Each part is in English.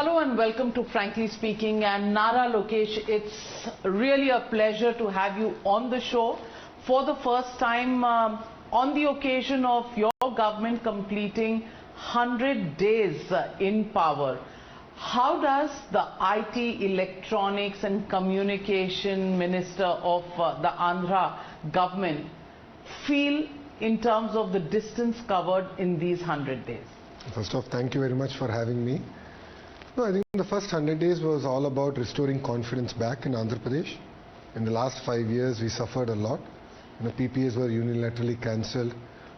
Hello and welcome to Frankly Speaking, and Nara Lokesh, it's really a pleasure to have you on the show for the first time on the occasion of your government completing 100 days in power. How does the IT, Electronics and Communication Minister of the Andhra government feel in terms of the distance covered in these 100 days? First off, thank you very much for having me. No, I think the first 100 days was all about restoring confidence back in Andhra Pradesh. In the last 5 years, we suffered a lot. PPAs were unilaterally cancelled.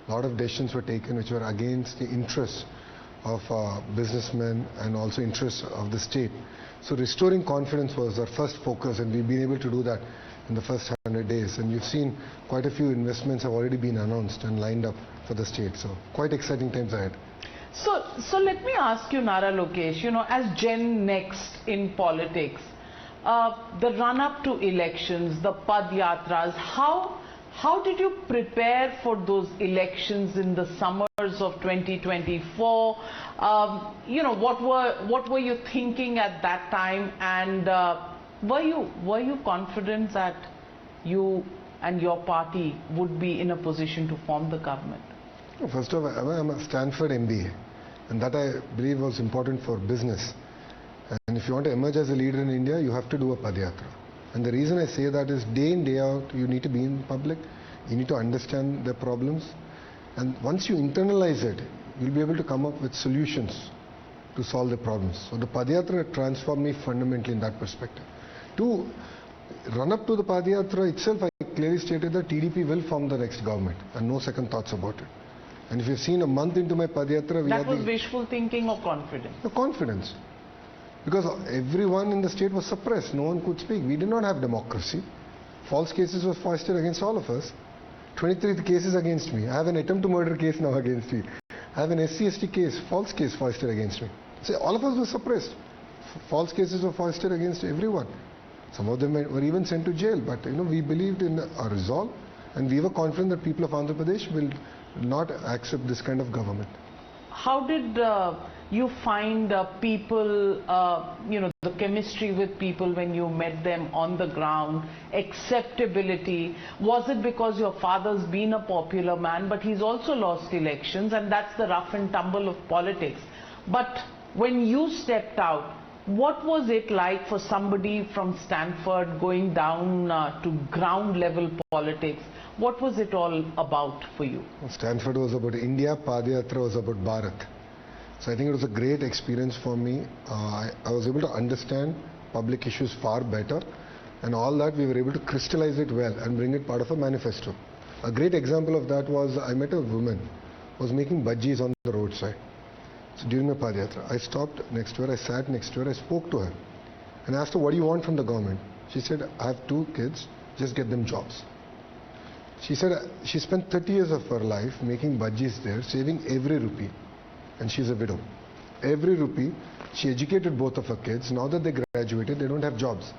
A lot of decisions were taken which were against the interests of businessmen and also interests of the state. So restoring confidence was our first focus, and we've been able to do that in the first 100 days. And you've seen quite a few investments have already been announced and lined up for the state. So quite exciting times ahead. So let me ask you, Nara Lokesh, as Gen Next in politics, the run-up to elections, the Padayatras, how did you prepare for those elections in the summers of 2024? What were you thinking at that time, and were you confident that you and your party would be in a position to form the government? First of all, I'm a Stanford MBA, and that I believe was important for business. And if you want to emerge as a leader in India, you have to do a Padayatra. And the reason I say that is day in, day out, you need to be in public, you need to understand the problems. And once you internalize it, you'll be able to come up with solutions to solve the problems. So the Padayatra transformed me fundamentally in that perspective. To run up to the Padayatra itself, I clearly stated that TDP will form the next government, and no second thoughts about it. And if you've seen a month into my Padayatra, that was wishful thinking or confidence? The confidence. Because everyone in the state was suppressed. No one could speak. We did not have democracy. False cases were foisted against all of us. 23 cases against me. I have an attempt to murder case now against me. I have an SC/ST case, false case foisted against me. So all of us were suppressed. False cases were foisted against everyone. Some of them were even sent to jail. But we believed in our resolve, and we were confident that people of Andhra Pradesh will not accept this kind of government. How did you find people, the chemistry with people when you met them on the ground, acceptability? Was it because your father's been a popular man, but he's also lost elections, and that's the rough and tumble of politics? But when you stepped out, what was it like for somebody from Stanford going down to ground level politics? What was it all about for you? Stanford was about India, Padayatra was about Bharat. So I think it was a great experience for me. I was able to understand public issues far better, and all that we were able to crystallize it well and bring it part of a manifesto. A great example of that was I met a woman who was making bhajis on the roadside. So during my Padayatra, I stopped next to her, I sat next to her, I spoke to her and asked her, what do you want from the government? She said, I have 2 kids, just get them jobs. She said she spent 30 years of her life making bhajis there, saving every rupee, and she's a widow. Every rupee, she educated both of her kids. Now that they graduated, they don't have jobs.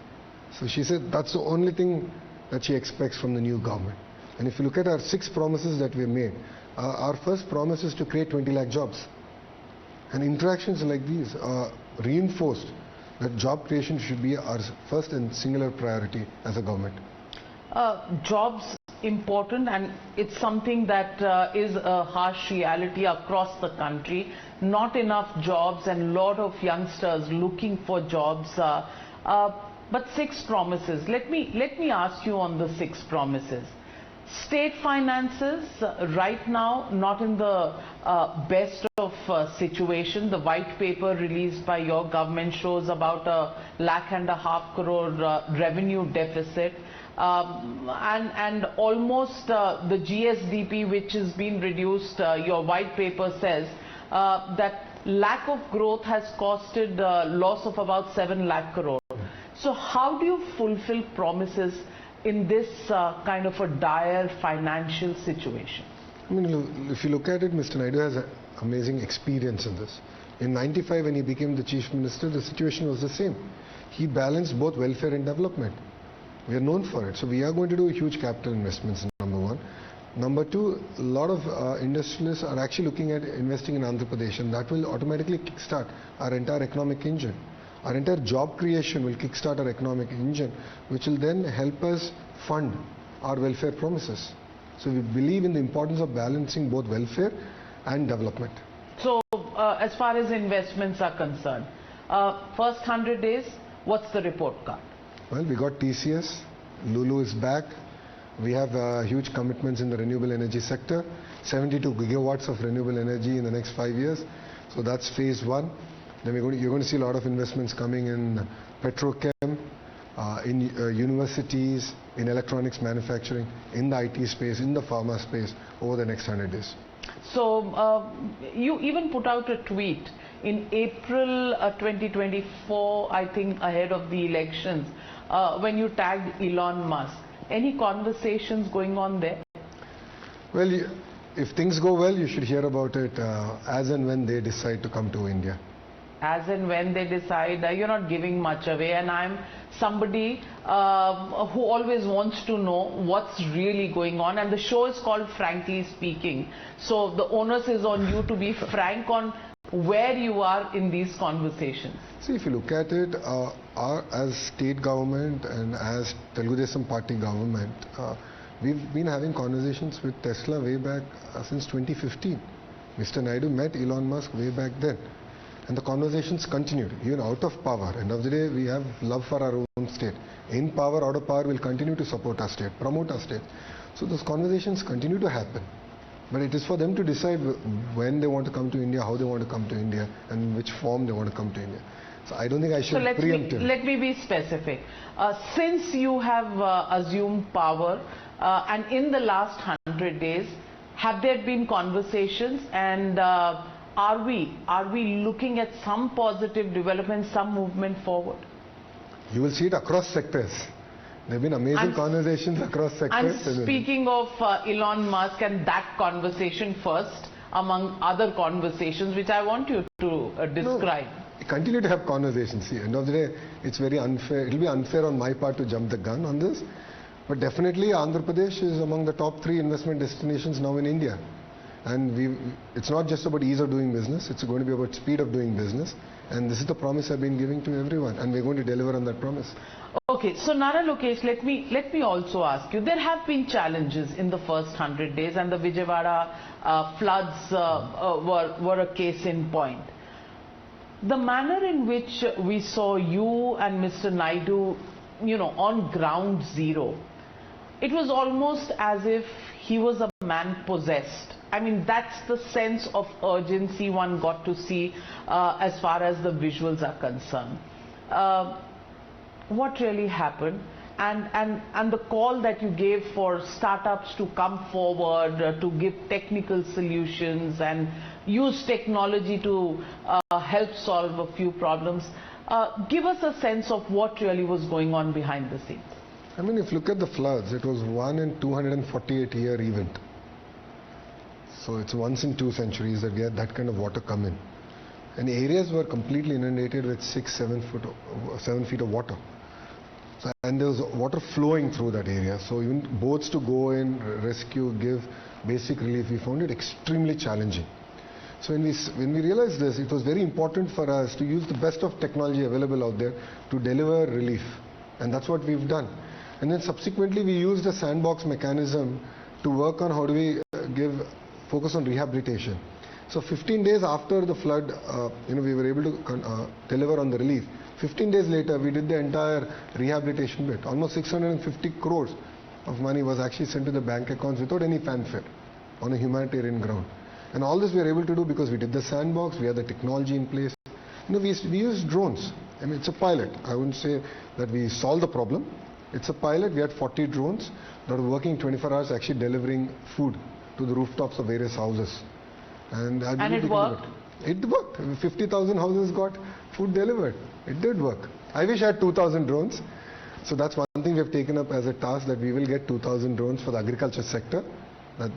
So she said that's the only thing that she expects from the new government. And if you look at our 6 promises that we made, our first promise is to create 20 lakh jobs. And interactions like these reinforced that job creation should be our first and singular priority as a government. Jobs important, and it's something that is a harsh reality across the country. Not enough jobs and a lot of youngsters looking for jobs. But 6 promises. Let me ask you on the 6 promises. State finances right now not in the best of situation. The white paper released by your government shows about 1.5 crore revenue deficit. And almost the GSDP, which has been reduced, your white paper says that lack of growth has costed loss of about 7 lakh crore. So how do you fulfill promises in this kind of a dire financial situation? I mean, if you look at it, Mr. Naidu has an amazing experience in this. In '95, when he became the Chief Minister, the situation was the same. He balanced both welfare and development. We are known for it. So we are going to do huge capital investments, number one. Number two, a lot of industrialists are actually looking at investing in Andhra Pradesh, and that will automatically kickstart our entire economic engine. Our entire job creation will kickstart our economic engine, which will then help us fund our welfare promises. So we believe in the importance of balancing both welfare and development. So as far as investments are concerned, first 100 days, what's the report card? Well, we got TCS, Lulu is back. We have huge commitments in the renewable energy sector, 72 gigawatts of renewable energy in the next 5 years. So that's phase one. Then you're going to see a lot of investments coming in petrochem, in universities, in electronics manufacturing, in the IT space, in the pharma space over the next 100 days. So you even put out a tweet in April 2024, I think ahead of the elections, when you tagged Elon Musk. Any conversations going on there? Well, if things go well, you should hear about it as and when they decide to come to India. As and when they decide, you're not giving much away, and I'm somebody who always wants to know what's really going on, and the show is called Frankly Speaking. So the onus is on you to be frank on where you are in these conversations. See, if you look at it, as state government and as Telugu Desam Party government, we've been having conversations with Tesla way back since 2015. Mr. Naidu met Elon Musk way back then. And the conversations continued, even out of power. End of the day, we have love for our own state. In power, out of power, we'll continue to support our state, promote our state. So those conversations continue to happen. But it is for them to decide when they want to come to India, how they want to come to India, and in which form they want to come to India. So I don't think I should preempt it. Let me be specific. Since you have assumed power, and in the last 100 days, have there been conversations, and are we looking at some positive development, some movement forward? You will see it across sectors. There have been amazing conversations across sectors. And speaking of Elon Musk and that conversation first, among other conversations, which I want you to describe. No, continue to have conversations. See, end of the day, it's very unfair. It will be unfair on my part to jump the gun on this. But definitely Andhra Pradesh is among the top 3 investment destinations now in India. And it's not just about ease of doing business, it's going to be about speed of doing business. And this is the promise I've been giving to everyone, and we're going to deliver on that promise. Okay, so Nara Lokesh, let me also ask you, there have been challenges in the first 100 days, and the Vijayawada floods were a case in point. The manner in which we saw you and Mr. Naidu, on ground zero, it was almost as if he was a man possessed. I mean, that's the sense of urgency one got to see as far as the visuals are concerned. What really happened? And the call that you gave for startups to come forward, to give technical solutions and use technology to help solve a few problems. Give us a sense of what really was going on behind the scenes. I mean, if you look at the floods, it was 1 in 248-year event. So it's once in 2 centuries that we had that kind of water come in. And areas were completely inundated with 7 feet of water. So, and there was water flowing through that area. So even boats to go in, rescue, give basic relief, we found it extremely challenging. So when we realized this, it was very important for us to use the best of technology available out there to deliver relief. And that's what we've done. And then subsequently we used a sandbox mechanism to work on how do we focus on rehabilitation. So 15 days after the flood, we were able to deliver on the relief. 15 days later, we did the entire rehabilitation bit. Almost 650 crores of money was actually sent to the bank accounts without any fanfare on a humanitarian ground. And all this we were able to do because we did the sandbox, we had the technology in place. We used drones. I mean, it's a pilot. I wouldn't say that we solved the problem. It's a pilot. We had 40 drones that were working 24 hours actually delivering food to the rooftops of various houses. And it worked? It worked. 50,000 houses got food delivered. It did work. I wish I had 2,000 drones. So that's one thing we have taken up as a task, that we will get 2,000 drones for the agriculture sector that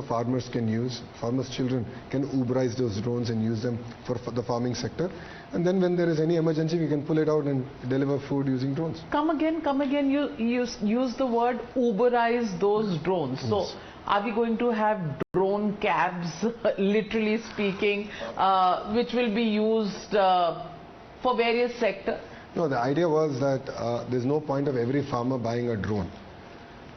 farmers can use. Farmers' children can Uberize those drones and use them for the farming sector. And then when there is any emergency, we can pull it out and deliver food using drones. Come again. You use the word Uberize those drones. So Are we going to have drone cabs, literally speaking, which will be used for various sectors? No, the idea was that there's no point of every farmer buying a drone.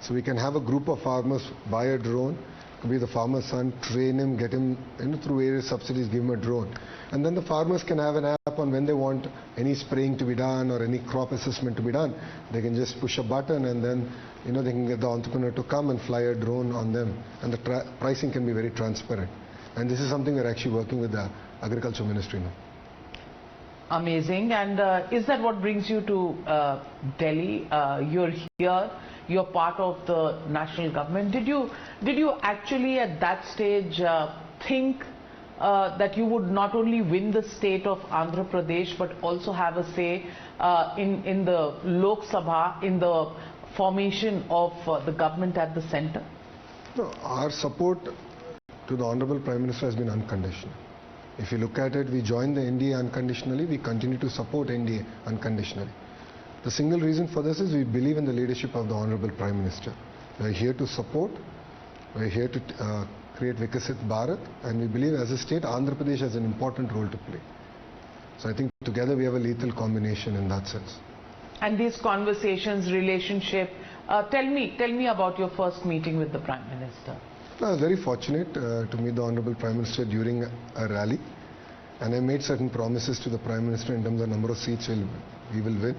So we can have a group of farmers buy a drone, could be the farmer's son, train him, get him through various subsidies, give him a drone. And then the farmers can have an app on when they want any spraying to be done or any crop assessment to be done. They can just push a button and then they can get the entrepreneur to come and fly a drone on them. And the pricing can be very transparent. And this is something we're actually working with the Agriculture Ministry now. Amazing. And is that what brings you to Delhi? You're here, you're part of the national government. Did you actually at that stage think that you would not only win the state of Andhra Pradesh but also have a say in the Lok Sabha, in the formation of the government at the center? No, our support to the Honorable Prime Minister has been unconditional. If you look at it, we joined the NDA unconditionally, we continue to support NDA unconditionally. The single reason for this is we believe in the leadership of the Honorable Prime Minister. We are here to support, we are here to create Vikasit Bharat, and we believe as a state, Andhra Pradesh has an important role to play. So I think together we have a lethal combination in that sense. And these conversations, relationship, tell me about your first meeting with the Prime Minister. I was very fortunate to meet the Honorable Prime Minister during a rally, and I made certain promises to the Prime Minister in terms of number of seats we will win.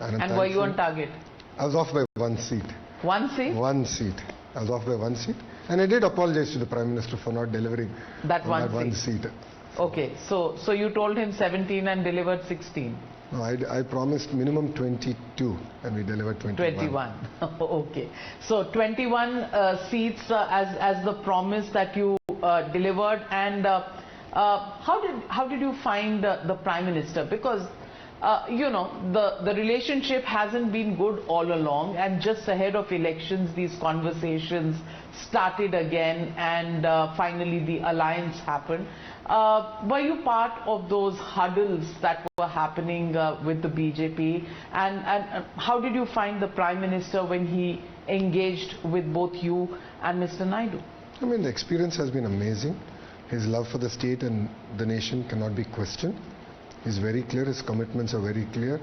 And were you on target? I was off by one seat. One seat? One seat. I was off by one seat. And I did apologize to the Prime Minister for not delivering that one seat. Okay, so you told him 17 and delivered 16. No, I promised minimum 22 and we delivered 21. 21. Okay. So 21 seats as the promise that you delivered. And how did you find the Prime Minister? Because the relationship hasn't been good all along, and just ahead of elections these conversations started again, and finally the alliance happened. Were you part of those huddles that were happening with the BJP, and how did you find the Prime Minister when he engaged with both you and Mr. Naidu? I mean, the experience has been amazing. His love for the state and the nation cannot be questioned. He's very clear, his commitments are very clear,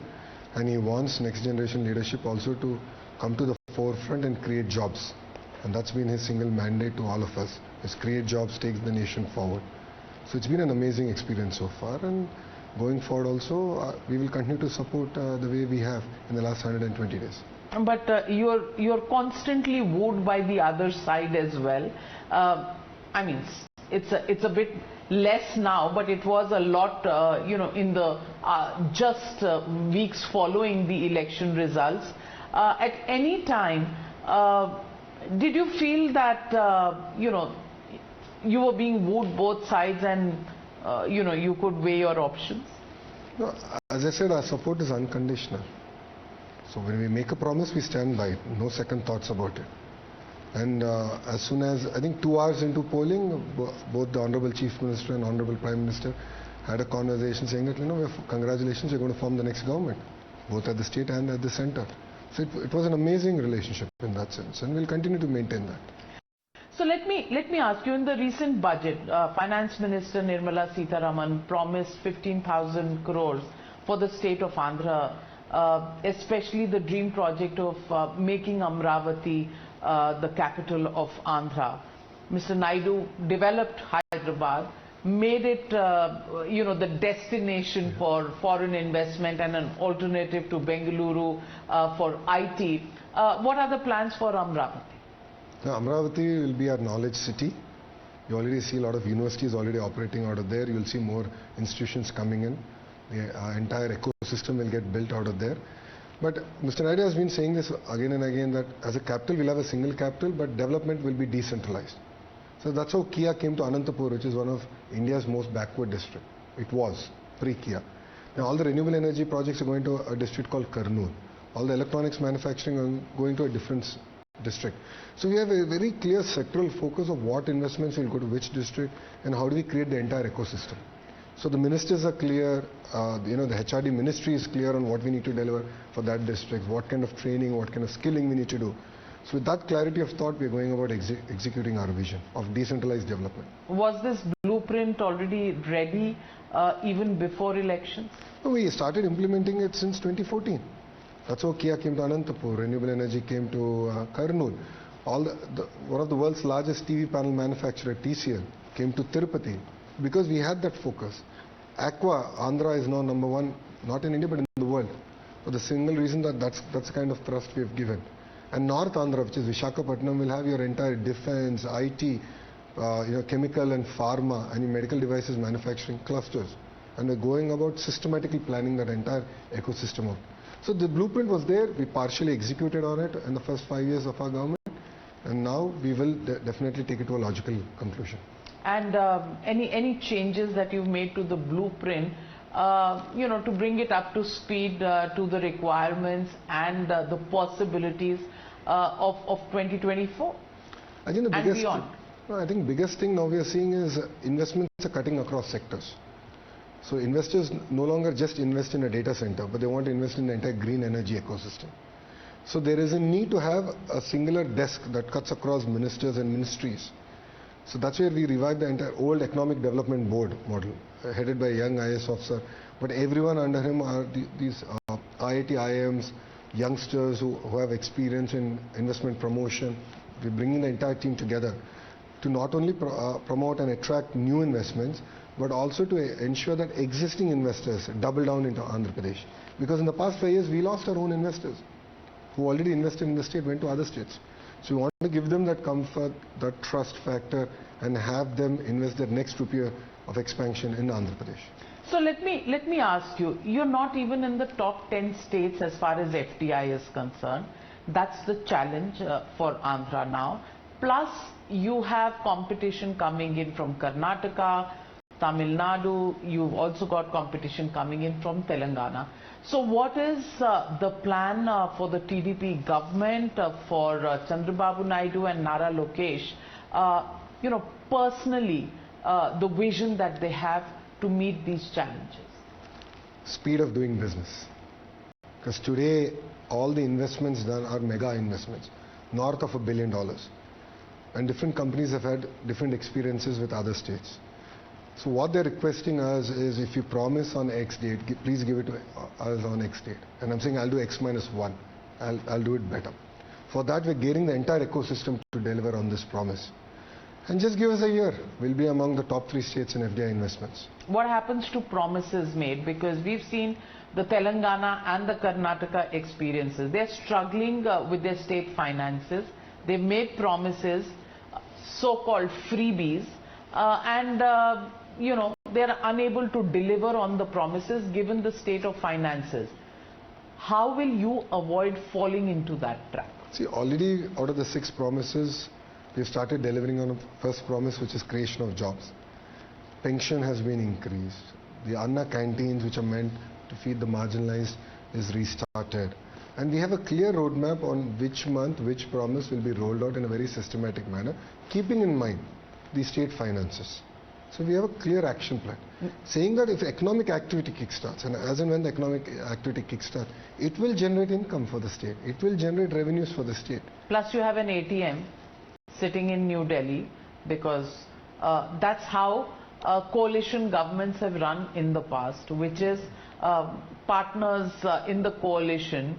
and he wants next generation leadership also to come to the forefront and create jobs. And that's been his single mandate to all of us, is create jobs, take the nation forward. So it's been an amazing experience so far, and going forward also we will continue to support the way we have in the last 120 days. But you're constantly wooed by the other side as well. I mean, it's a bit less now, but it was a lot, in the just weeks following the election results. At any time, did you feel that you were being wooed both sides, and you could weigh your options? No, as I said, our support is unconditional. So when we make a promise, we stand by it. No second thoughts about it. And as soon as, I think 2 hours into polling, both the Honorable Chief Minister and Honorable Prime Minister had a conversation saying that, congratulations, you're going to form the next government, both at the state and at the center. So it was an amazing relationship in that sense, and we'll continue to maintain that. So let me ask you, in the recent budget, Finance Minister Nirmala Sitharaman promised 15,000 crores for the state of Andhra, especially the dream project of making Amravati the capital of Andhra. Mr. Naidu developed Hyderabad, made it the destination for foreign investment and an alternative to Bengaluru for IT. What are the plans for Amravati? Amravati will be our knowledge city. You already see a lot of universities already operating out of there. You will see more institutions coming in. The entire ecosystem will get built out of there. But Mr. Naidu has been saying this again and again, that as a capital, we'll have a single capital, but development will be decentralized. So that's how Kia came to Anantapur, which is one of India's most backward districts. It was pre-Kia. Now all the renewable energy projects are going to a district called Kurnool. All the electronics manufacturing are going to a different district. So we have a very clear sectoral focus of what investments will go to which district and how do we create the entire ecosystem. So the ministers are clear, the HRD ministry is clear on what we need to deliver for that district, what kind of training, what kind of skilling we need to do. So with that clarity of thought, we are going about executing our vision of decentralized development. Was this blueprint already ready even before elections? No, we started implementing it since 2014. That's how Kia came to Anantapur, renewable energy came to Kurnool. One of the world's largest TV panel manufacturer, TCL, came to Tirupati because we had that focus. Aqua, Andhra is now number one, not in India but in the world. For the single reason that's the kind of thrust we have given. And North Andhra, which is Visakhapatnam, will have your entire defense, IT, chemical and pharma and your medical devices manufacturing clusters. And we're going about systematically planning that entire ecosystem out. So the blueprint was there, we partially executed on it in the first 5 years of our government, and now we will definitely take it to a logical conclusion. And any changes that you've made to the blueprint, to bring it up to speed to the requirements and the possibilities of 2024 I think the and biggest, beyond? No, I think biggest thing now we are seeing is investments are cutting across sectors. So investors no longer just invest in a data center, but they want to invest in the entire green energy ecosystem. So there is a need to have a singular desk that cuts across ministers and ministries. So that's where we revived the entire old economic development board model, headed by a young IAS officer. But everyone under him are these IIT IIMs, youngsters who have experience in investment promotion. We're bringing the entire team together to not only promote and attract new investments, but also to ensure that existing investors double down into Andhra Pradesh. Because in the past 5 years, we lost our own investors who already invested in the state, went to other states. So we want to give them that comfort, that trust factor, and have them invest their next rupee of expansion in Andhra Pradesh. So let me ask you, you're not even in the top 10 states as far as FDI is concerned. That's the challenge for Andhra now. Plus, you have competition coming in from Karnataka, Tamil Nadu, you've also got competition coming in from Telangana. So what is the plan for the TDP government, for Chandrababu Naidu and Nara Lokesh, personally, the vision that they have to meet these challenges? Speed of doing business. Because today, all the investments done are mega investments, north of $1 billion. And different companies have had different experiences with other states. So what they're requesting us is, if you promise on X date, please give it to us on X date. And I'm saying I'll do X minus 1. I'll do it better. For that, we're gearing the entire ecosystem to deliver on this promise. And just give us a year. We'll be among the top 3 states in FDI investments. What happens to promises made? Because we've seen the Telangana and the Karnataka experiences. They're struggling with their state finances. They've made promises, so-called freebies, they're unable to deliver on the promises given the state of finances. How will you avoid falling into that trap? See, already out of the 6 promises, we've started delivering on a first promise, which is creation of jobs. Pension has been increased. The Anna canteens, which are meant to feed the marginalized, is restarted. And we have a clear roadmap on which month, which promise will be rolled out in a very systematic manner, keeping in mind the state finances. So we have a clear action plan, saying that if economic activity kickstarts, and as and when the economic activity kickstarts, it will generate income for the state. It will generate revenues for the state. Plus you have an ATM sitting in New Delhi, because that's how coalition governments have run in the past, which is partners in the coalition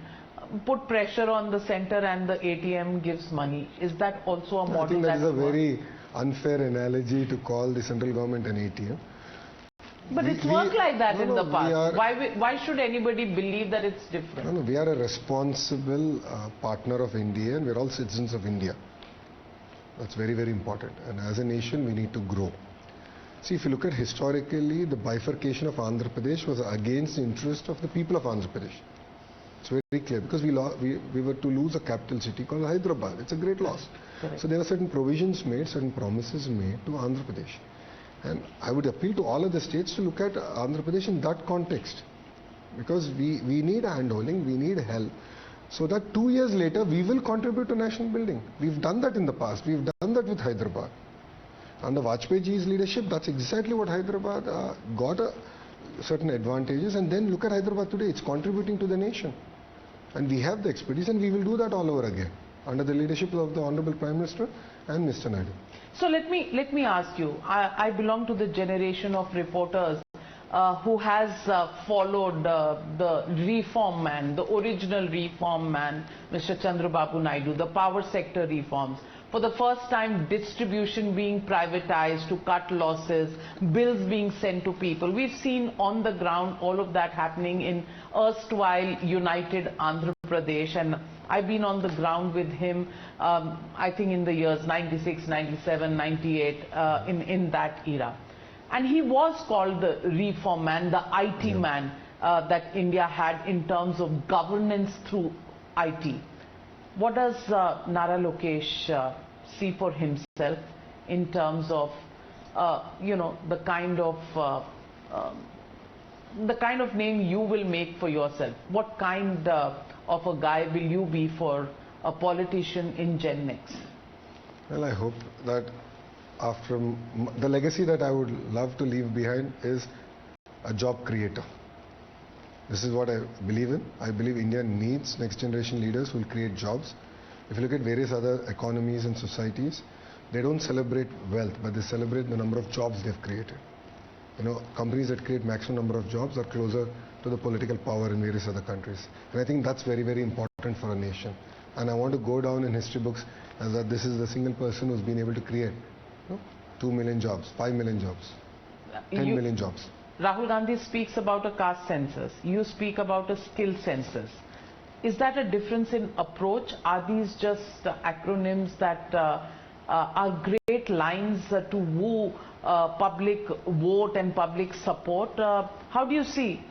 put pressure on the center and the ATM gives money. Is that also a model? I think that is a very unfair analogy to call the central government an ATM. But it's worked like that in the past. Why should anybody believe that it's different? No, we are a responsible partner of India, and we're all citizens of India. That's very, very important. And as a nation, we need to grow. See, if you look at historically, the bifurcation of Andhra Pradesh was against the interest of the people of Andhra Pradesh. It's very clear, because we were to lose a capital city called Hyderabad. It's a great loss. Correct. So there were certain provisions made, certain promises made to Andhra Pradesh. And I would appeal to all of the states to look at Andhra Pradesh in that context. Because we need handholding, we need help. So that 2 years later, we will contribute to national building. We've done that in the past. We've done that with Hyderabad. Under Vajpayee ji's leadership, that's exactly what Hyderabad got certain advantages. And then look at Hyderabad today. It's contributing to the nation. And we have the expertise, and we will do that all over again. under the leadership of the Honorable Prime Minister and Mr. Naidu. So let me ask you, I belong to the generation of reporters who has followed the reform man, the original reform man, Mr. Chandrababu Naidu, the power sector reforms. For the first time, distribution being privatized to cut losses, bills being sent to people. We've seen on the ground all of that happening in erstwhile united Andhra Pradesh, and I've been on the ground with him, I think in the years 96, 97, 98, in that era. And he was called the reform man, the IT man that India had in terms of governance through IT. What does Nara Lokesh see for himself in terms of, the kind of name you will make for yourself? What kind of a guy will you be for a politician in Gen Next? Well, I hope that after the legacy that I would love to leave behind is a job creator. This is what I believe in. I believe India needs next generation leaders who will create jobs. If you look at various other economies and societies, they don't celebrate wealth, but they celebrate the number of jobs they've created. Companies that create maximum number of jobs are closer to the political power in various other countries. And I think that's very, very important for a nation. And I want to go down in history books as that this is the single person who's been able to create 2 million jobs, 5 million jobs, 10 million jobs. Rahul Gandhi speaks about a caste census. You speak about a skill census. Is that a difference in approach? Are these just acronyms that are great lines to woo public vote and public support? How do you see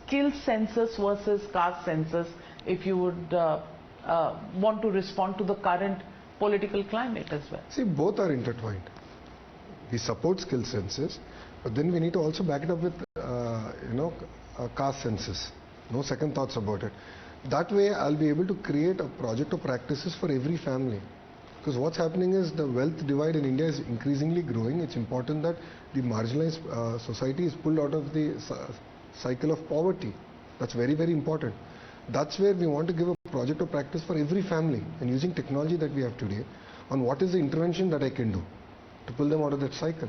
skill census versus caste census if you would want to respond to the current political climate as well? See, both are intertwined. We support skill census, but then we need to also back it up with a caste census. No second thoughts about it. That way I'll be able to create a project of practices for every family. Because what's happening is the wealth divide in India is increasingly growing. It's important that the marginalized society is pulled out of the cycle of poverty. That's very, very important. That's where we want to give a project of practice for every family, and using technology that we have today on what is the intervention that I can do to pull them out of that cycle.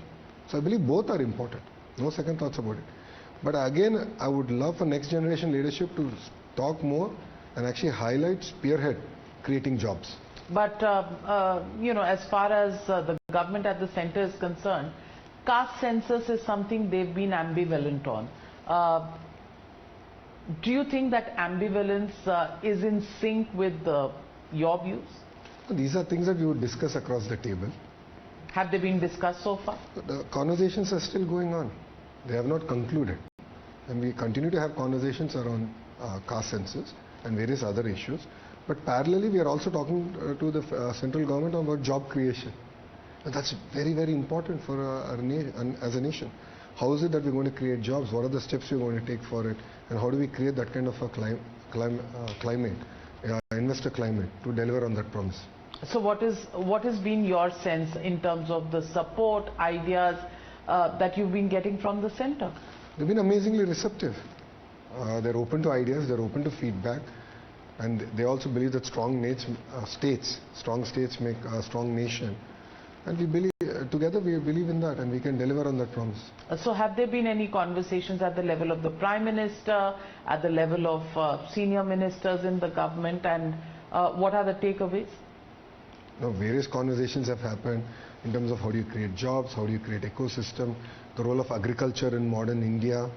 So I believe both are important. No second thoughts about it. But again, I would love for next generation leadership to talk more and actually highlight, spearhead creating jobs. But, as far as the government at the center is concerned, caste census is something they've been ambivalent on. Do you think that ambivalence is in sync with your views? These are things that we would discuss across the table. Have they been discussed so far? The conversations are still going on. They have not concluded. And we continue to have conversations around caste census and various other issues. But parallelly, we are also talking to the central government about job creation. And that's very, very important for as a nation. How is it that we're going to create jobs? What are the steps we're going to take for it? And how do we create that kind of a climate, investor climate, to deliver on that promise? So what has been your sense in terms of the support, ideas that you've been getting from the center? They've been amazingly receptive. They're open to ideas, they're open to feedback, and they also believe that strong states make a strong nation. And we believe, together we believe in that, and we can deliver on that promise. So have there been any conversations at the level of the Prime Minister, at the level of senior ministers in the government, and what are the takeaways? Various conversations have happened in terms of how do you create jobs, how do you create ecosystem, the role of agriculture in modern India,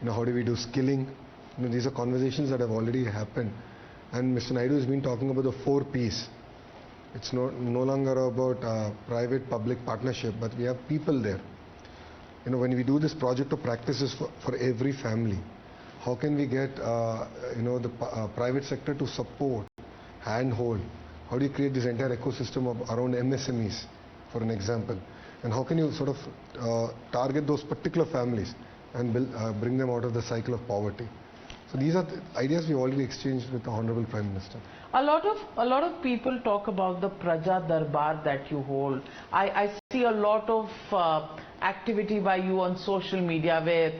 how do we do skilling. These are conversations that have already happened. And Mr. Naidu has been talking about the 4 Ps. It's no longer about private-public partnership, but we have people there. When we do this project of practices for every family, how can we get the private sector to support, handhold? How do you create this entire ecosystem around MSMEs, for an example? And how can you sort of target those particular families and bring them out of the cycle of poverty? So these are the ideas we already exchanged with the Honorable Prime Minister. A lot of people talk about the Praja Darbar that you hold. I see a lot of activity by you on social media where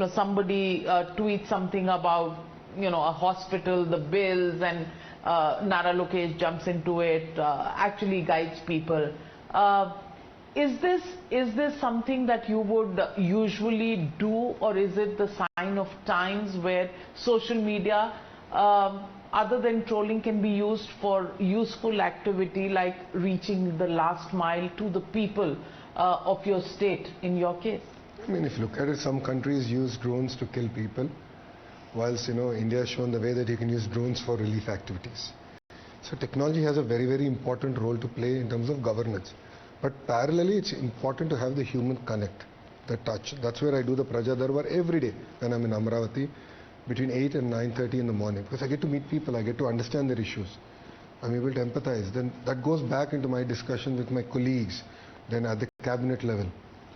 somebody tweets something about a hospital, the bills, and Nara Lokesh jumps into it, actually guides people. Is this something that you would usually do, or is it the sign of times where social media, other than trolling, can be used for useful activity like reaching the last mile to the people of your state, in your case? I mean, if you look at it, some countries use drones to kill people, whilst India has shown the way that you can use drones for relief activities. So technology has a very, very important role to play in terms of governance. But parallelly, it's important to have the human connect, the touch. That's where I do the Praja Darbar every day when I'm in Amravati between 8 and 9:30 in the morning, because I get to meet people, I get to understand their issues. I'm able to empathize. Then that goes back into my discussion with my colleagues, then at the cabinet level.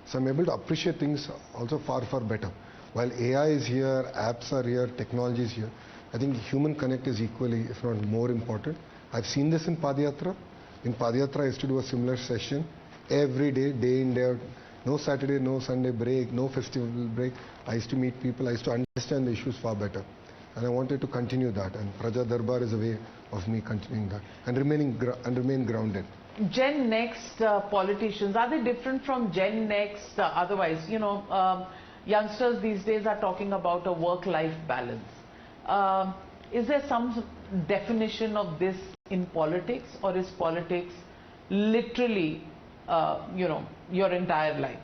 So I'm able to appreciate things also far, far better. While AI is here, apps are here, technology is here, I think human connect is equally, if not more important. I've seen this in Padayatra. In Padayatra, I used to do a similar session every day, day in, day out. No Saturday, no Sunday break, no festival break. I used to meet people, I used to understand the issues far better. And I wanted to continue that. And Praja Darbar is a way of me continuing that and remain grounded. Gen Next politicians, are they different from Gen Next otherwise? Youngsters these days are talking about a work-life balance. Is there some definition of this in politics, or is politics literally, your entire life?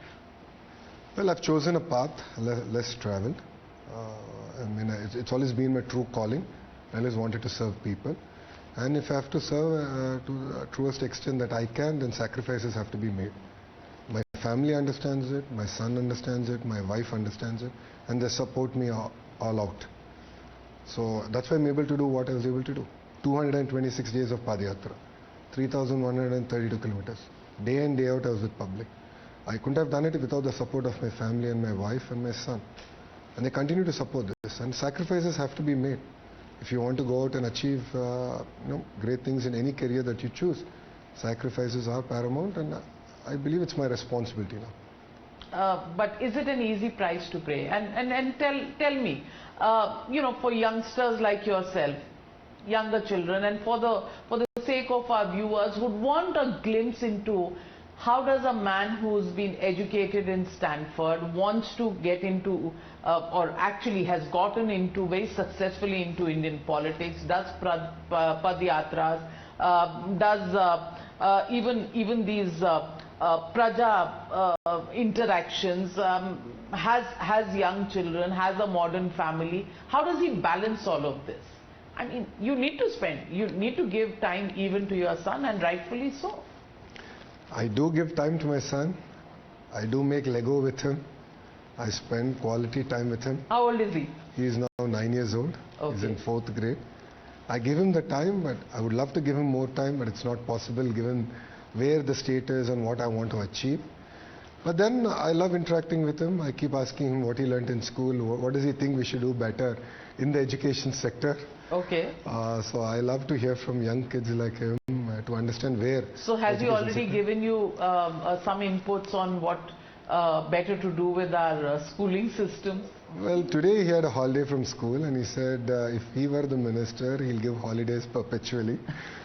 Well, I've chosen a path less traveled. It's always been my true calling. I always wanted to serve people. And if I have to serve to the truest extent that I can, then sacrifices have to be made. My family understands it, my son understands it, my wife understands it, and they support me all out. So that's why I'm able to do what I was able to do. 226 days of Padayatra, 3,132 kilometers. Day in, day out I was with public. I couldn't have done it without the support of my family and my wife and my son. And they continue to support this. And sacrifices have to be made. If you want to go out and achieve great things in any career that you choose, sacrifices are paramount, and I believe it's my responsibility now. But is it an easy price to pay? And tell me, for youngsters like yourself, younger children, and for the sake of our viewers who would want a glimpse into how does a man who's been educated in Stanford wants to get into or actually has gotten into very successfully into Indian politics, does Padayatras, does even these Praja interactions, has young children, has a modern family. How does he balance all of this? I mean, you need to give time even to your son, and rightfully so. I do give time to my son. I do make Lego with him. I spend quality time with him. How old is he? He is now 9 years old. Okay. He's in 4th grade. I give him the time, but I would love to give him more time, but it's not possible given where the state is and what I want to achieve. But then I love interacting with him. I keep asking him what he learned in school, what does he think we should do better in the education sector. Okay. So I love to hear from young kids like him to understand where. So has he already given you some inputs on what better to do with our schooling systems? Well, today he had a holiday from school, and he said if he were the minister, he'll give holidays perpetually.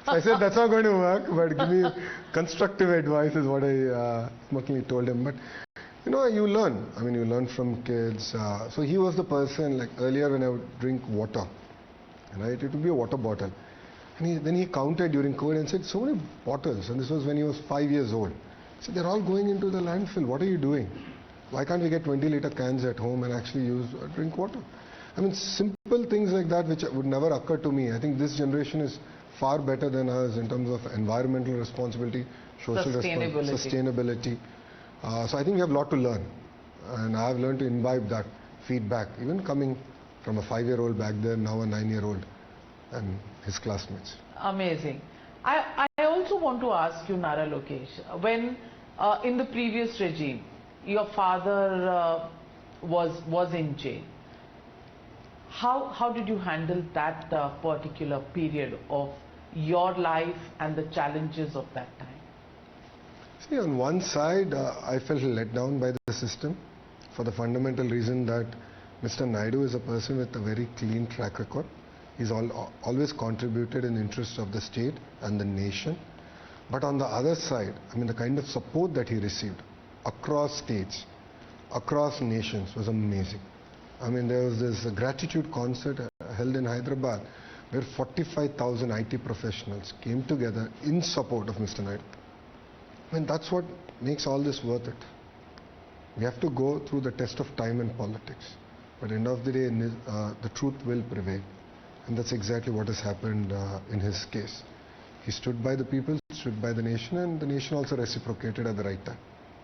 So I said that's not going to work, but give me constructive advice is what I smokingly told him. But you learn. I mean, you learn from kids. So he was the person, like earlier when I would drink water, right? It would be a water bottle. And then he counted during COVID and said, so many bottles. And this was when he was 5 years old. He said, they're all going into the landfill. What are you doing? Why can't we get 20-liter cans at home and actually drink water? I mean, simple things like that which would never occur to me. I think this generation is far better than us in terms of environmental responsibility, social sustainability. So I think we have a lot to learn. And I have learned to imbibe that feedback, even coming from a 5-year-old back then, now a 9-year-old and his classmates. Amazing. I also want to ask you, Nara Lokesh, when in the previous regime, your father was in jail. How did you handle that particular period of your life and the challenges of that time? See, on one side, I felt let down by the system for the fundamental reason that Mr. Naidu is a person with a very clean track record. He's always contributed in the interest of the state and the nation. But on the other side, I mean, the kind of support that he received across states, across nations was amazing. I mean, there was this gratitude concert held in Hyderabad where 45,000 IT professionals came together in support of Mr. Naidu. I mean, that's what makes all this worth it. We have to go through the test of time and politics. But at the end of the day, the truth will prevail. And that's exactly what has happened in his case. He stood by the people, stood by the nation, and the nation also reciprocated at the right time.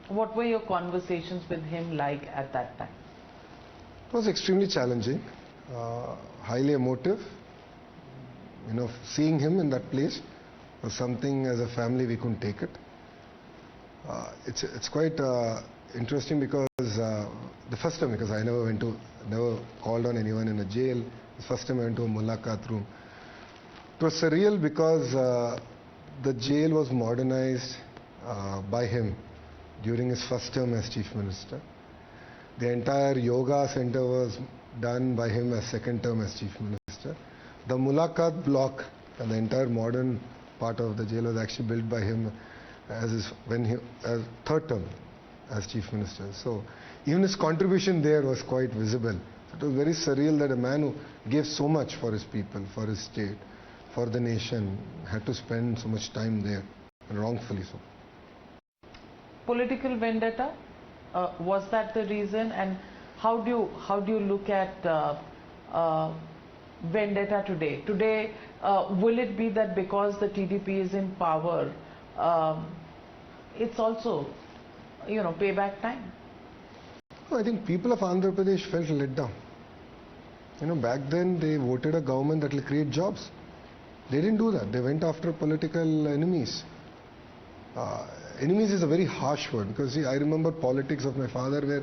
What were your conversations with him like at that time? It was extremely challenging, highly emotive. You know, seeing him in that place was something as a family we couldn't take it. It's quite interesting because the first time, because I never called on anyone in a jail. The first time I went to a mulaqat room. It was surreal because the jail was modernized by him during his first term as Chief Minister. The entire yoga center was done by him as second term as Chief Minister. The mulaqat block and the entire modern part of the jail was actually built by him as third term as Chief Minister. So even his contribution there was quite visible. It was very surreal that a man who gave so much for his people, for his state, for the nation, had to spend so much time there, and wrongfully so. Political vendetta, was that the reason? And how do you look at vendetta today? Today, will it be that because the TDP is in power, it's also, payback time? I think people of Andhra Pradesh felt let down. Back then they voted a government that will create jobs. They didn't do that. They went after political enemies. Enemies is a very harsh word because see, I remember politics of my father where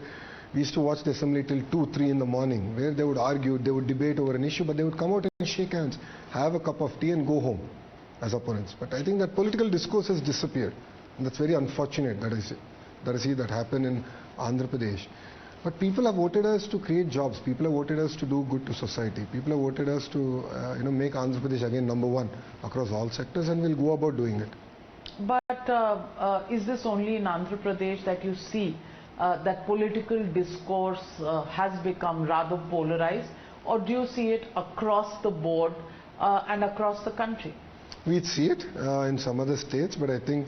we used to watch the assembly till 2, 3 in the morning where they would argue, they would debate over an issue, but they would come out and shake hands, have a cup of tea and go home as opponents. But I think that political discourse has disappeared. And that's very unfortunate that I see that happen in Andhra Pradesh. But people have voted us to create jobs. People have voted us to do good to society. People have voted us to make Andhra Pradesh again #1 across all sectors, and we'll go about doing it. But is this only in Andhra Pradesh that you see that political discourse has become rather polarized, or do you see it across the board and across the country? We see it in some other states, but I think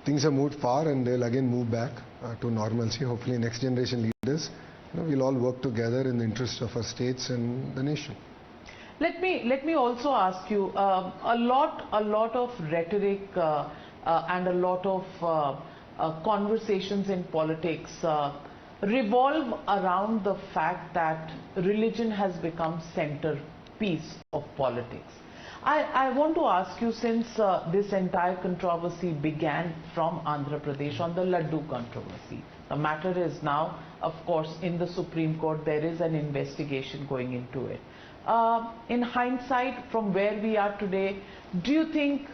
things have moved far and they'll again move back to normalcy. Hopefully next generation leaders, we'll all work together in the interest of our states and the nation. Let me also ask you, a lot of rhetoric and a lot of conversations in politics revolve around the fact that religion has become centerpiece of politics. I want to ask you, since this entire controversy began from Andhra Pradesh on the Laddu controversy, the matter is now, of course, in the Supreme Court. There is an investigation going into it. In hindsight, from where we are today, do you think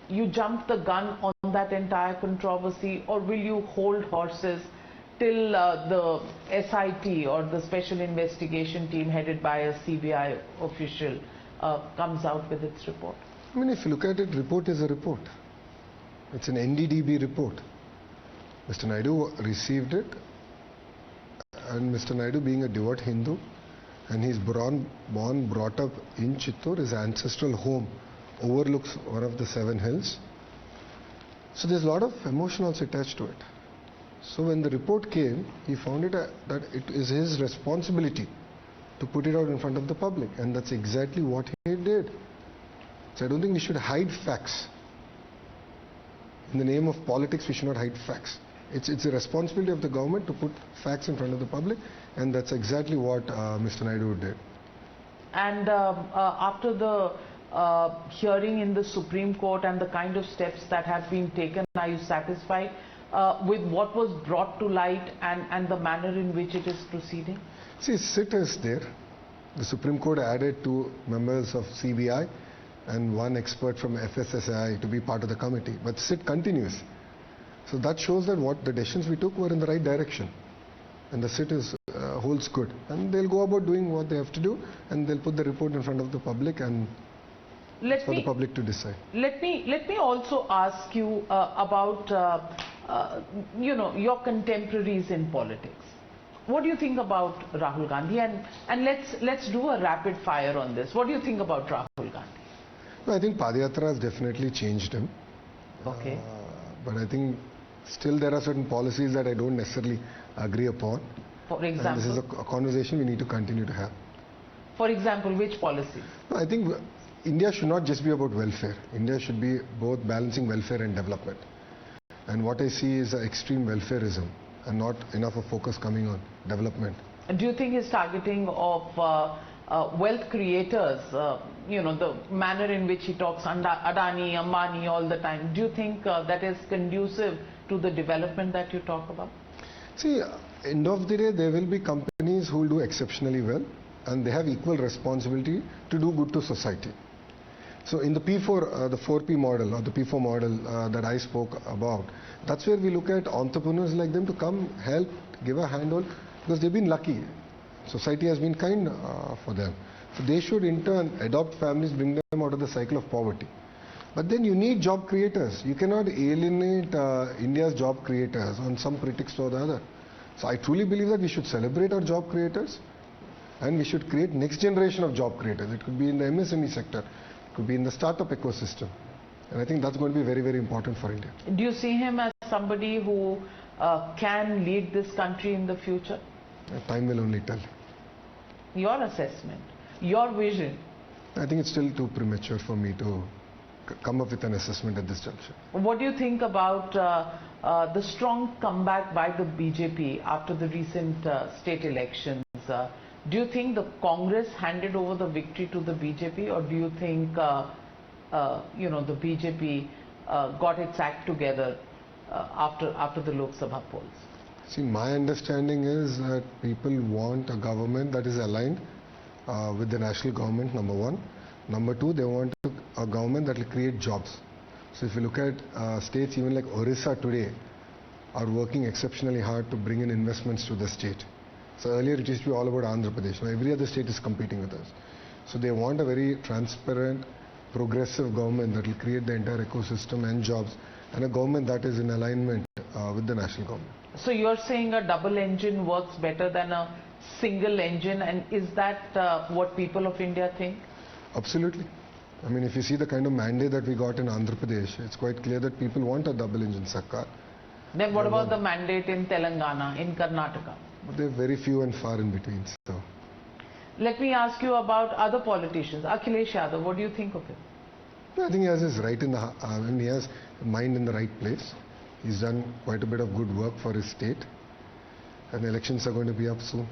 you jumped the gun on that entire controversy, or will you hold horses till the SIT or the Special Investigation Team headed by a CBI official comes out with its report? I mean, if you look at it, report is a report. It's an NDDB report. Mr. Naidu received it, and Mr. Naidu, being a devout Hindu, and he's born, brought up in Chittor, his ancestral home overlooks one of the 7 hills. So there's a lot of emotion also attached to it. So when the report came, he found it that it is his responsibility to put it out in front of the public, and that's exactly what he did. So I don't think we should hide facts. In the name of politics, we should not hide facts. It's the responsibility of the government to put facts in front of the public, and that's exactly what Mr. Naidu did. And after the hearing in the Supreme Court and the kind of steps that have been taken, are you satisfied with what was brought to light and the manner in which it is proceeding? See, SIT is there. The Supreme Court added 2 members of CBI and 1 expert from FSSAI to be part of the committee. But SIT continues. So that shows that what the decisions we took were in the right direction. And the SIT is holds good. And they'll go about doing what they have to do, and they'll put the report in front of the public, and it's for the public to decide. Let me also ask you about your contemporaries in politics. What do you think about Rahul Gandhi? And let's do a rapid fire on this. What do you think about Rahul Gandhi? No, I think Padayatra has definitely changed him. Okay. But I think still there are certain policies that I don't necessarily agree upon. For example? And this is a conversation we need to continue to have. For example, which policies? No, I think India should not just be about welfare. India should be both balancing welfare and development. And what I see is extreme welfareism and not enough of focus coming on development. Do you think his targeting of wealth creators, the manner in which he talks Adani, Ambani all the time, do you think that is conducive to the development that you talk about? See, end of the day, there will be companies who will do exceptionally well, and they have equal responsibility to do good to society. So in the P4, the 4P model or the P4 model that I spoke about, that's where we look at entrepreneurs like them to come, help, give a handhold, because they've been lucky. Society has been kind for them. So they should in turn adopt families, bring them out of the cycle of poverty. But then you need job creators. You cannot alienate India's job creators on some pretext or the other. So I truly believe that we should celebrate our job creators, and we should create next generation of job creators. It could be in the MSME sector, it could be in the startup ecosystem. And I think that's going to be very, very important for India. Do you see him as somebody who can lead this country in the future? Time will only tell. Your assessment, your vision? I think it's still too premature for me to come up with an assessment at this juncture. What do you think about the strong comeback by the BJP after the recent state elections? Do you think the Congress handed over the victory to the BJP, or do you think the BJP got its act together after the Lok Sabha polls? See, my understanding is that people want a government that is aligned with the national government, number one. Number two, they want a government that will create jobs. So if you look at states even like Orissa today are working exceptionally hard to bring in investments to the state. So earlier it used to be all about Andhra Pradesh. Now every other state is competing with us. So they want a very transparent, progressive government that will create the entire ecosystem and jobs, and a government that is in alignment with the national government. So you're saying a double engine works better than a single engine, and is that what people of India think? Absolutely. I mean, if you see the kind of mandate that we got in Andhra Pradesh, it's quite clear that people want a double engine Sarkar. Then what about the mandate in Telangana, in Karnataka? They're very few and far in between. So, let me ask you about other politicians. Akhilesh Yadav, what do you think of him? I think he has his right in the, he has mind in the right place. He's done quite a bit of good work for his state, and the elections are going to be up soon.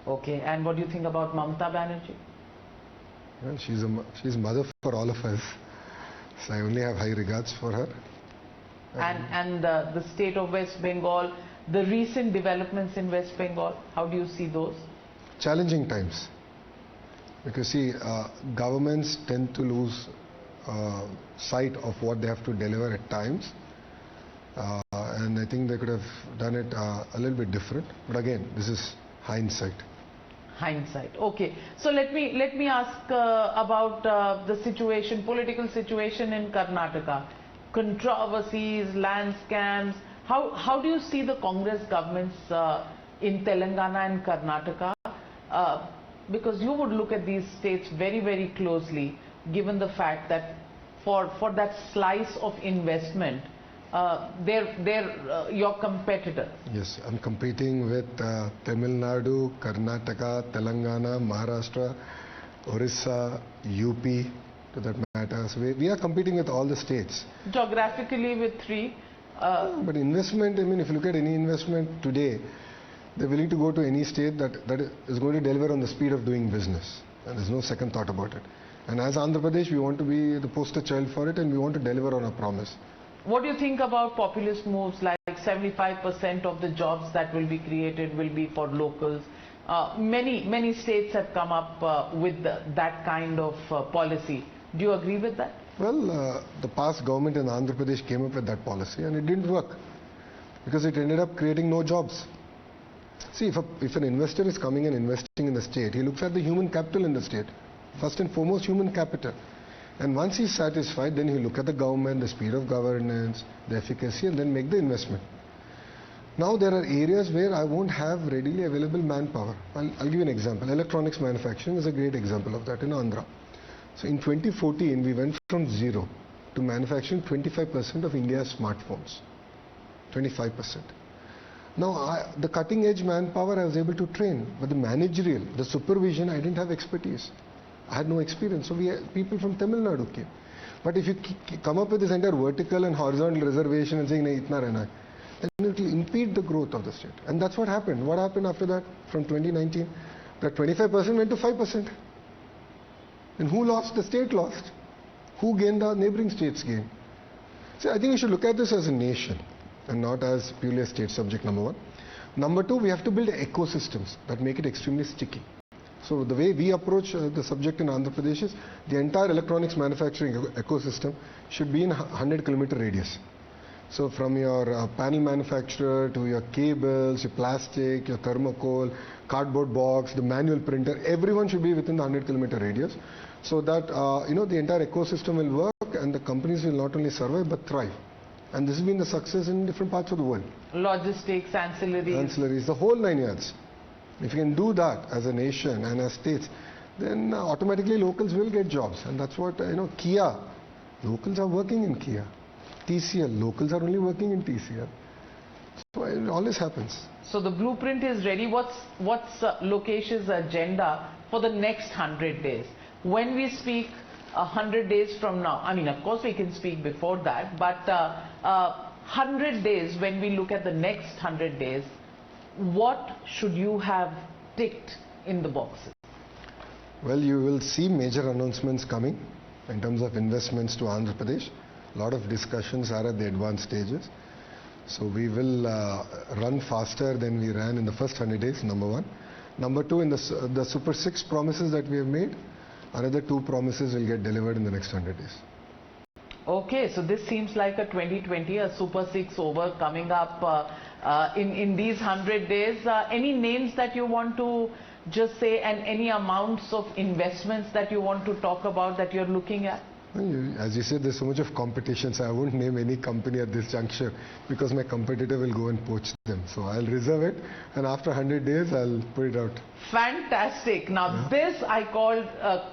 Okay, and what do you think about Mamata Banerjee? Well, she's mother for all of us, so I only have high regards for her. And the state of West Bengal, the recent developments in West Bengal, how do you see those? Challenging times. Because see, governments tend to lose sight of what they have to deliver at times. And I think they could have done it a little bit different. But again, this is hindsight. Hindsight. Okay. So let me ask about the situation, political situation in Karnataka. Controversies, land scams. How do you see the Congress governments in Telangana and Karnataka? Because you would look at these states very, very closely, given the fact that for that slice of investment, they're your competitors. Yes, I'm competing with Tamil Nadu, Karnataka, Telangana, Maharashtra, Orissa, UP, to that matter. So we are competing with all the states. Geographically with three. But investment, I mean, if you look at any investment today, they're willing to go to any state that is going to deliver on the speed of doing business. And there's no second thought about it. And as Andhra Pradesh, we want to be the poster child for it, and we want to deliver on our promise. What do you think about populist moves like 75% of the jobs that will be created will be for locals? Many states have come up with that kind of policy. Do you agree with that? Well, the past government in Andhra Pradesh came up with that policy, and it didn't work because it ended up creating no jobs. See, if an investor is coming and investing in the state, he looks at the human capital in the state. First and foremost, human capital. And once he's satisfied, then he'll look at the government, the speed of governance, the efficacy, and then make the investment. Now there are areas where I won't have readily available manpower. I'll give you an example. Electronics manufacturing is a great example of that in Andhra. So in 2014, we went from zero to manufacturing 25% of India's smartphones. 25%. Now, the cutting edge manpower I was able to train, but the managerial, the supervision, I didn't have expertise. I had no experience. So we had people from Tamil Nadu came. But if you come up with this entire vertical and horizontal reservation and saying, nahi, itna rehna, then it will impede the growth of the state. And that's what happened. What happened after that from 2019? That 25% went to 5%. And who lost? The state lost. Who gained? The neighboring states gained. So I think we should look at this as a nation and not as purely a state subject, number one. Number two, we have to build ecosystems that make it extremely sticky. So the way we approach the subject in Andhra Pradesh is the entire electronics manufacturing ecosystem should be in 100-kilometer radius. So from your panel manufacturer to your cables, your plastic, your thermocol, cardboard box, the manual printer, everyone should be within the 100-kilometer radius, so that the entire ecosystem will work and the companies will not only survive but thrive. And this has been the success in different parts of the world. Logistics, ancillaries. Ancillaries, the whole 9 yards. If you can do that as a nation and as states, then automatically locals will get jobs. And that's what, Kia, locals are working in Kia. TCL, locals are only working in TCL. So it always happens. So the blueprint is ready. What's Lokesh's agenda for the next 100 days? When we speak 100 days from now, I mean, of course we can speak before that, but 100 days, when we look at the next 100 days, what should you have ticked in the boxes? Well, you will see major announcements coming in terms of investments to Andhra Pradesh. A lot of discussions are at the advanced stages. So we will run faster than we ran in the first 100 days, number one. Number two, in the Super 6 promises that we have made, another 2 promises will get delivered in the next 100 days. Okay, so this seems like a 2020, a Super 6 over coming up in these 100 days. Any names that you want to just say, and any amounts of investments that you want to talk about that you're looking at? As you said, there's so much of competition, so I won't name any company at this juncture because my competitor will go and poach them. So I'll reserve it, and after 100 days, I'll put it out. Fantastic. Now this I call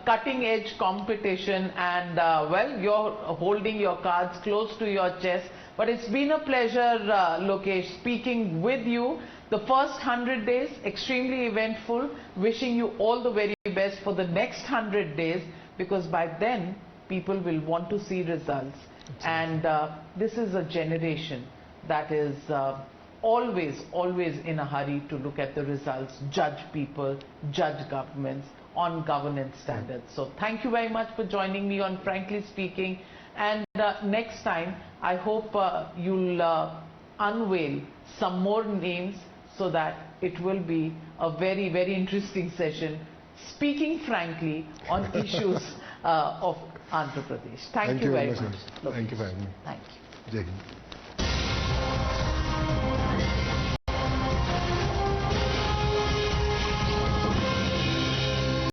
cutting edge competition, and well, you're holding your cards close to your chest. But it's been a pleasure, Lokesh, speaking with you. The first 100 days, extremely eventful. Wishing you all the very best for the next 100 days, because by then, people will want to see results. And this is a generation that is always in a hurry to look at the results, judge people, judge governments on governance standards. So thank you very much for joining me on Frankly Speaking. And next time, I hope you'll unveil some more names so that it will be a very, very interesting session, speaking frankly on issues of Andhra Pradesh. Thank you very much. Thank you for having me. Thank you. Jai Hind.